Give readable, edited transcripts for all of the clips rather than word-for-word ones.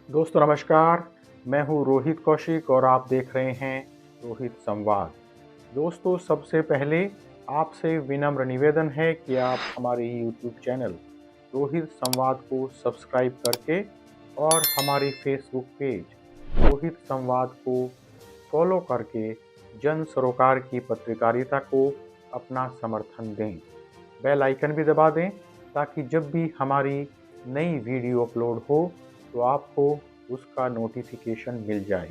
दोस्तों नमस्कार, मैं हूँ रोहित कौशिक और आप देख रहे हैं रोहित संवाद। दोस्तों सबसे पहले आपसे विनम्र निवेदन है कि आप हमारे यूट्यूब चैनल रोहित संवाद को सब्सक्राइब करके और हमारी फेसबुक पेज रोहित संवाद को फॉलो करके जन सरोकार की पत्रकारिता को अपना समर्थन दें। बेल आइकन भी दबा दें ताकि जब भी हमारी नई वीडियो अपलोड हो तो आपको उसका नोटिफिकेशन मिल जाए।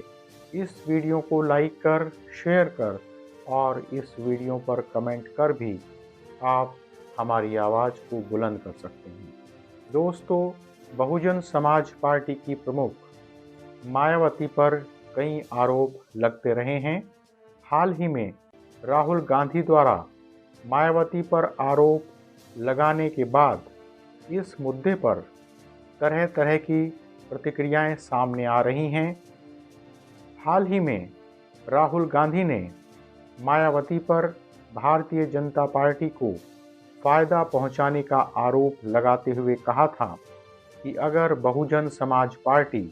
इस वीडियो को लाइक कर, शेयर कर और इस वीडियो पर कमेंट कर भी आप हमारी आवाज़ को बुलंद कर सकते हैं। दोस्तों, बहुजन समाज पार्टी की प्रमुख मायावती पर कई आरोप लगते रहे हैं। हाल ही में राहुल गांधी द्वारा मायावती पर आरोप लगाने के बाद इस मुद्दे पर तरह तरह की प्रतिक्रियाएं सामने आ रही हैं। हाल ही में राहुल गांधी ने मायावती पर भारतीय जनता पार्टी को फायदा पहुंचाने का आरोप लगाते हुए कहा था कि अगर बहुजन समाज पार्टी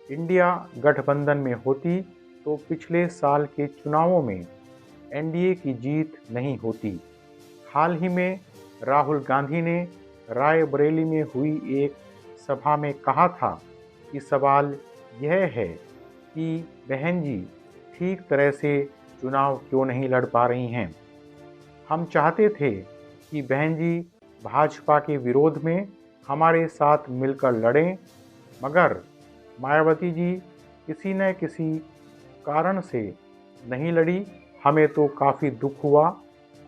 इंडिया गठबंधन में होती तो पिछले साल के चुनावों में एनडीए की जीत नहीं होती। हाल ही में राहुल गांधी ने रायबरेली में हुई एक सभा में कहा था कि सवाल यह है कि बहन जी ठीक तरह से चुनाव क्यों नहीं लड़ पा रही हैं। हम चाहते थे कि बहन जी भाजपा के विरोध में हमारे साथ मिलकर लड़ें, मगर मायावती जी किसी न किसी कारण से नहीं लड़ी। हमें तो काफ़ी दुख हुआ।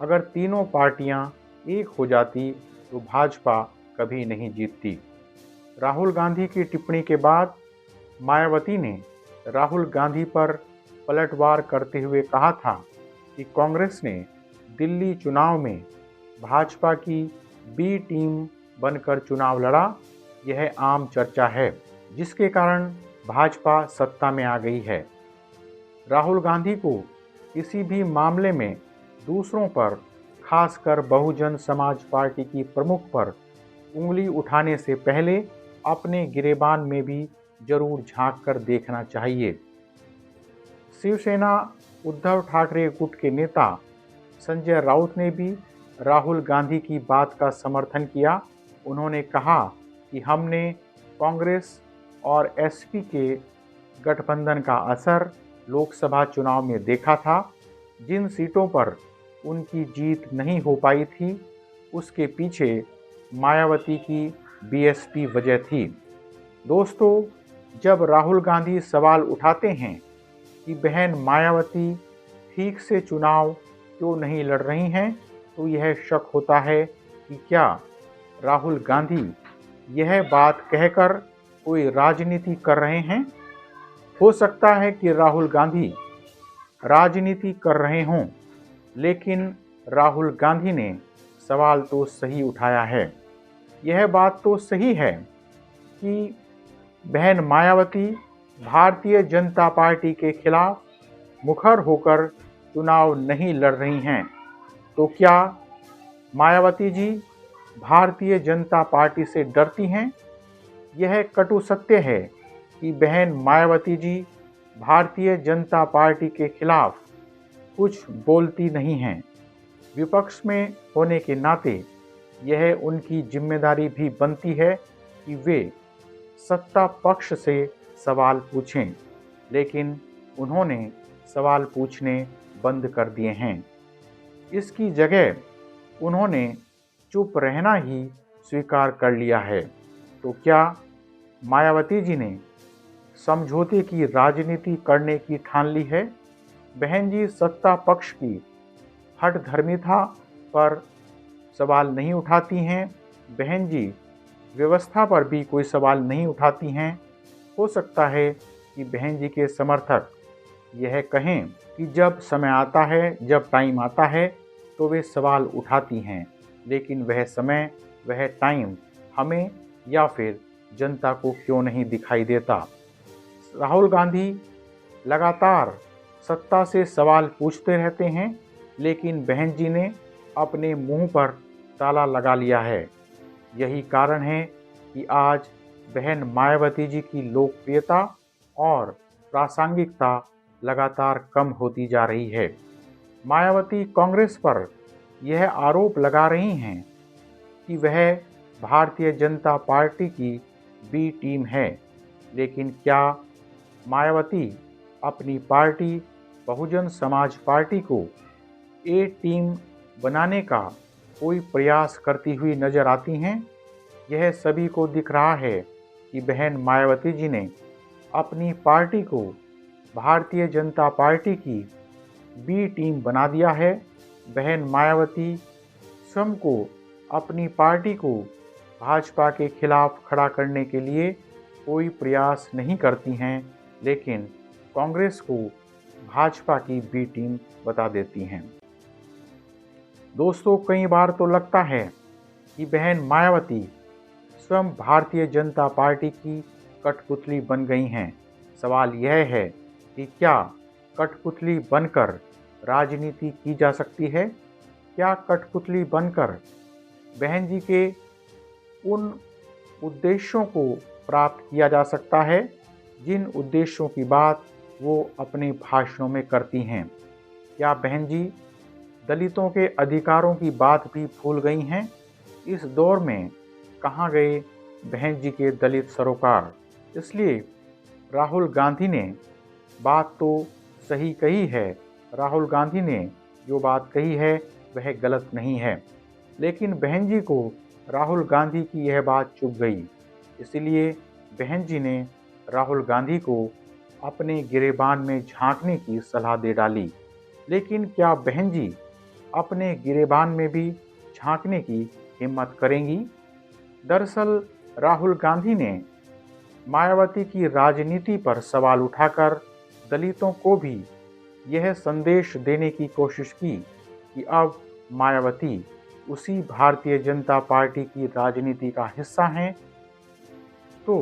अगर तीनों पार्टियां एक हो जाती तो भाजपा कभी नहीं जीतती। राहुल गांधी की टिप्पणी के बाद मायावती ने राहुल गांधी पर पलटवार करते हुए कहा था कि कांग्रेस ने दिल्ली चुनाव में भाजपा की बी टीम बनकर चुनाव लड़ा। यह आम चर्चा है जिसके कारण भाजपा सत्ता में आ गई है। राहुल गांधी को किसी भी मामले में दूसरों पर, खासकर बहुजन समाज पार्टी की प्रमुख पर उंगली उठाने से पहले अपने गिरेबान में भी जरूर झांक कर देखना चाहिए। शिवसेना उद्धव ठाकरे गुट के नेता संजय राउत ने भी राहुल गांधी की बात का समर्थन किया। उन्होंने कहा कि हमने कांग्रेस और एसपी के गठबंधन का असर लोकसभा चुनाव में देखा था। जिन सीटों पर उनकी जीत नहीं हो पाई थी उसके पीछे मायावती की बीएसपी वजह थी। दोस्तों, जब राहुल गांधी सवाल उठाते हैं कि बहन मायावती ठीक से चुनाव क्यों नहीं लड़ रही हैं, तो यह शक होता है कि क्या राहुल गांधी यह बात कहकर कोई राजनीति कर रहे हैं। हो सकता है कि राहुल गांधी राजनीति कर रहे हों, लेकिन राहुल गांधी ने सवाल तो सही उठाया है। यह बात तो सही है कि बहन मायावती भारतीय जनता पार्टी के खिलाफ मुखर होकर चुनाव नहीं लड़ रही हैं। तो क्या मायावती जी भारतीय जनता पार्टी से डरती हैं? यह कटु सत्य है कि बहन मायावती जी भारतीय जनता पार्टी के खिलाफ कुछ बोलती नहीं हैं। विपक्ष में होने के नाते यह उनकी जिम्मेदारी भी बनती है कि वे सत्ता पक्ष से सवाल पूछें, लेकिन उन्होंने सवाल पूछने बंद कर दिए हैं। इसकी जगह उन्होंने चुप रहना ही स्वीकार कर लिया है। तो क्या मायावती जी ने समझौते की राजनीति करने की ठान ली है? बहन जी सत्ता पक्ष की हठधर्मिता पर सवाल नहीं उठाती हैं। बहन जी व्यवस्था पर भी कोई सवाल नहीं उठाती हैं। हो सकता है कि बहन जी के समर्थक यह कहें कि जब समय आता है, जब टाइम आता है तो वे सवाल उठाती हैं, लेकिन वह समय, वह टाइम हमें या फिर जनता को क्यों नहीं दिखाई देता। राहुल गांधी लगातार सत्ता से सवाल पूछते रहते हैं, लेकिन बहन जी ने अपने मुंह पर ताला लगा लिया है। यही कारण है कि आज बहन मायावती जी की लोकप्रियता और प्रासंगिकता लगातार कम होती जा रही है। मायावती कांग्रेस पर यह आरोप लगा रही हैं कि वह भारतीय जनता पार्टी की बी टीम है, लेकिन क्या मायावती अपनी पार्टी बहुजन समाज पार्टी को ए टीम बनाने का कोई प्रयास करती हुई नजर आती हैं? यह सभी को दिख रहा है कि बहन मायावती जी ने अपनी पार्टी को भारतीय जनता पार्टी की बी टीम बना दिया है। बहन मायावती स्वयं को अपनी पार्टी को भाजपा के खिलाफ खड़ा करने के लिए कोई प्रयास नहीं करती हैं, लेकिन कांग्रेस को भाजपा की बी टीम बता देती हैं। दोस्तों, कई बार तो लगता है कि बहन मायावती स्वयं भारतीय जनता पार्टी की कठपुतली बन गई हैं। सवाल यह है कि क्या कठपुतली बनकर राजनीति की जा सकती है? क्या कठपुतली बनकर बहन जी के उन उद्देश्यों को प्राप्त किया जा सकता है जिन उद्देश्यों की बात वो अपने भाषणों में करती हैं? क्या बहन जी दलितों के अधिकारों की बात भी भूल गई हैं? इस दौर में कहाँ गए बहन जी के दलित सरोकार? इसलिए राहुल गांधी ने बात तो सही कही है। राहुल गांधी ने जो बात कही है वह गलत नहीं है, लेकिन बहन जी को राहुल गांधी की यह बात चुभ गई। इसलिए बहन जी ने राहुल गांधी को अपने गिरेबान में झांकने की सलाह दे डाली। लेकिन क्या बहन जी अपने गिरेबान में भी झांकने की हिम्मत करेंगी? दरअसल राहुल गांधी ने मायावती की राजनीति पर सवाल उठाकर दलितों को भी यह संदेश देने की कोशिश की कि अब मायावती उसी भारतीय जनता पार्टी की राजनीति का हिस्सा हैं। तो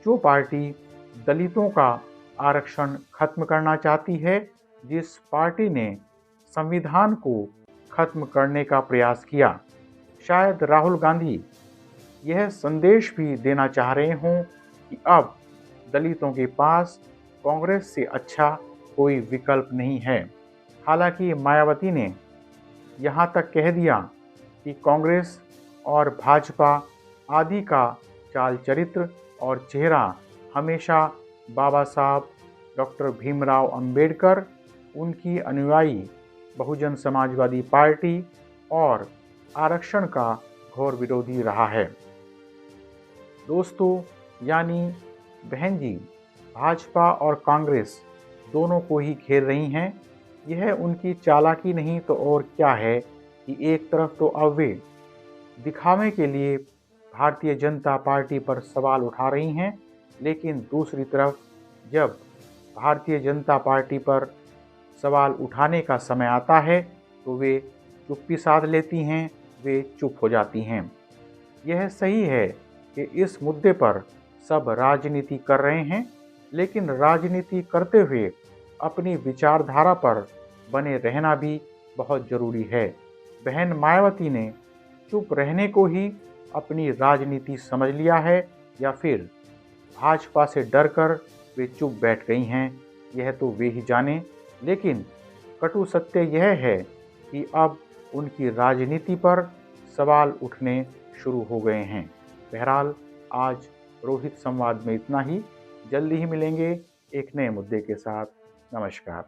जो पार्टी दलितों का आरक्षण खत्म करना चाहती है, जिस पार्टी ने संविधान को खत्म करने का प्रयास किया, शायद राहुल गांधी यह संदेश भी देना चाह रहे हों कि अब दलितों के पास कांग्रेस से अच्छा कोई विकल्प नहीं है। हालांकि मायावती ने यहाँ तक कह दिया कि कांग्रेस और भाजपा आदि का चाल चरित्र और चेहरा हमेशा बाबा साहब डॉक्टर भीमराव अंबेडकर, उनकी अनुयायी बहुजन समाजवादी पार्टी और आरक्षण का घोर विरोधी रहा है। दोस्तों, यानी बहन जी भाजपा और कांग्रेस दोनों को ही घेर रही हैं। यह उनकी चालाकी नहीं तो और क्या है कि एक तरफ तो अब वे दिखावे के लिए भारतीय जनता पार्टी पर सवाल उठा रही हैं, लेकिन दूसरी तरफ जब भारतीय जनता पार्टी पर सवाल उठाने का समय आता है तो वे चुप्पी साध लेती हैं, वे चुप हो जाती हैं। यह सही है कि इस मुद्दे पर सब राजनीति कर रहे हैं, लेकिन राजनीति करते हुए अपनी विचारधारा पर बने रहना भी बहुत ज़रूरी है। बहन मायावती ने चुप रहने को ही अपनी राजनीति समझ लिया है या फिर भाजपा से डरकर वे चुप बैठ गई हैं, यह तो वे ही जाने। लेकिन कटु सत्य यह है कि अब उनकी राजनीति पर सवाल उठने शुरू हो गए हैं। बहरहाल आज रोहित संवाद में इतना ही। जल्दी ही मिलेंगे एक नए मुद्दे के साथ। नमस्कार।